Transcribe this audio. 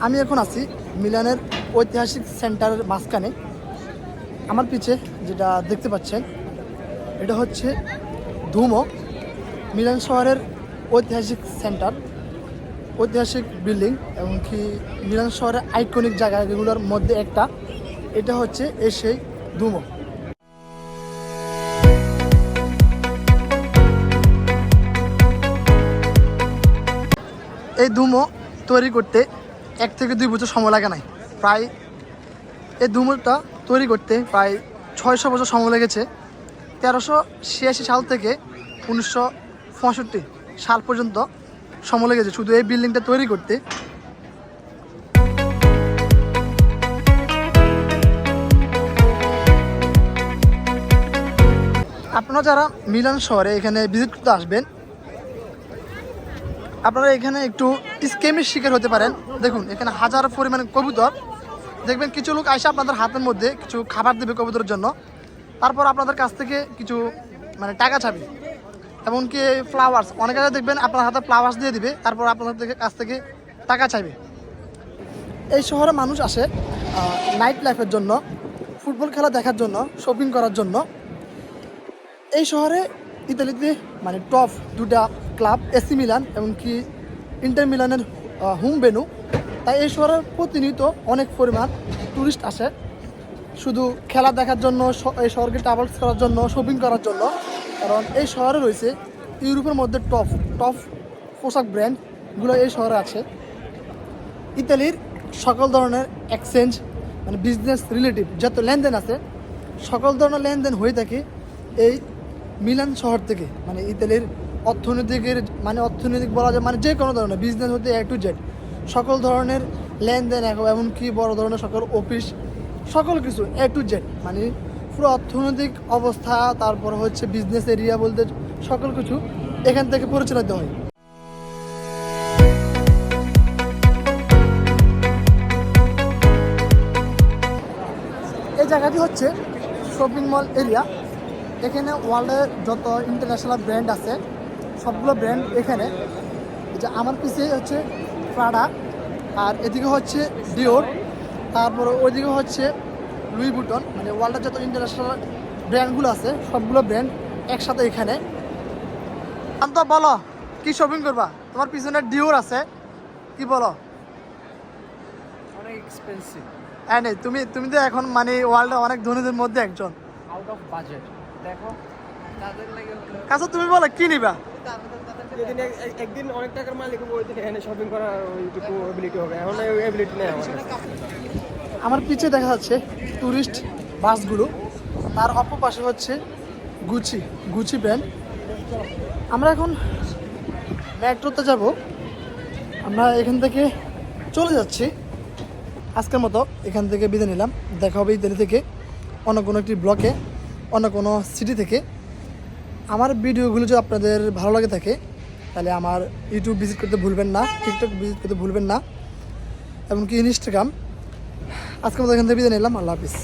আমি এখন আছি মিলানের ঐতিহাসিক সেন্টারের মাঝখানে। আমার পিছে যেটা দেখতে পাচ্ছেন এটা হচ্ছে দুমো, মিলান শহরের ঐতিহাসিক সেন্টার, ঐতিহাসিক বিল্ডিং এবং কি মিলান শহরের আইকনিক জায়গাগুলোর মধ্যে একটা। এটা হচ্ছে সেই দুমো। এই দুমো তৈরি করতে 1 থেকে 2 বছর সময় লাগে নাই। প্রায় এই দুমোটা তৈরি করতে প্রায় 600 বছর সময় লেগেছে। 1386 সাল থেকে 1965 সাল পর্যন্ত সময় লেগেছে শুধু এই বিল্ডিংটা তৈরি করতে। আপনারা যারা মিলান শহরে এখানে ভিজিট করতে আসবেন, আপনারা এখানে একটু স্ক্যামের শিকার হতে পারেন। দেখুন এখানে হাজার পরিমাণে কবুতর দেখবেন। কিছু লোক এসে আপনাদের হাতের মধ্যে কিছু খাবার দেবে কবুতরের জন্য, তারপর আপনাদের কাছ থেকে কিছু টাকা চাবে। এমনকি ফ্লাওয়ার্স, অনেকে দেখবেন আপনার হাতে ফ্লাওয়ার্স দিয়ে দিবে, তারপর আপনাদের কাছ থেকে টাকা চাইবে। এই শহরে মানুষ আসে নাইট লাইফের জন্য, ফুটবল খেলা দেখার জন্য, শপিং করার জন্য। এই শহরে ইতালিতে টপ 2টা ক্লাব, এসি মিলান এমনকি ইন্টার মিলানের হোম ভেন্যু। তাই এই শহরে প্রতিনিয়ত অনেক পরিমাণ টুরিস্ট আসে শুধু খেলা দেখার জন্য, এই শহরকে ট্রাভেলস করার জন্য, শপিং করার জন্য। কারণ এই শহরে রয়েছে ইউরোপের মধ্যে টপ পোশাক ব্র্যান্ডগুলো এই শহরে আছে। ইতালির সকল ধরনের এক্সচেঞ্জ বিজনেস রিলেটিভ যত লেনদেন আছে, সকল ধরনের লেনদেন হয়ে থাকে এই মিলান শহর থেকে। ইতালির অর্থনৈতিক বলা যায়, যে কোনো ধরনের বিজনেস হতে A to Z সকল ধরনের লেনদেন, এমনকি বড় ধরনের সকল অফিস, সকল কিছু A to Z পুরো অর্থনৈতিক অবস্থা, তারপর হচ্ছে বিজনেস এরিয়া বলতে সকল কিছু এখান থেকে পরিচালিত হয়। এই জায়গাটি হচ্ছে শপিং মল এরিয়া। এখানে ওয়ার্ল্ডের যত ইন্টারন্যাশনাল ব্র্যান্ড আছে সবগুলো ব্র্যান্ড এখানে। যে আমার পিছিয়ে হচ্ছে প্রাডা, আর এদিকে হচ্ছে ডিওর, তারপর ওইদিকে হচ্ছে লুই বুটন। ওয়ার্ল্ডের যত ইন্টারন্যাশনাল ব্র্যান্ডগুলো আছে সবগুলো ব্র্যান্ড একসাথে এখানে। তো বলো কি শপিং করবা? তোমার পিছনে ডিওর আছে, কি বলো? অনেক এক্সপেন্সিভ। হ্যাঁ নেই, তুমি তো এখন ওয়ার্ল্ডে অনেক ধনীদের মধ্যে একজন। আউট অফ বাজেট দেখো তাদের লাগে কাছে তুমি বলো কি নিবা? যেদিন একদিন অনেক টাকার মালিক হবে ওই দিন এখানে শপিং করার ওইটুকু এবিলিটি হবে। এখন ওই এবিলিটি নেই আমার কাছে। আমার পিছে দেখা যাচ্ছে টুরিস্ট বাসগুলো, তার অপর পাশে হচ্ছে গুচি ব্র্যান্ড। আমরা এখন মেট্রোতে যাব। আমরা এখান থেকে চলে যাচ্ছি। আজকের মতো এখান থেকে বিদায় নিলাম। দেখা হবে ইতালি থেকে অন্য কোনো একটি ব্লকে, অন্য কোনো সিটি থেকে। আমার ভিডিওগুলো যদি আপনাদের ভালো লাগে থাকে তাহলে আমার ইউটিউব ভিজিট করতে ভুলবেন না, টিকটক ভিজিট করতে ভুলবেন না, এমনকি ইনস্টাগ্রাম। আজকের মতো এখান থেকে বিদায় নিলাম। আল্লাহ হাফিজ।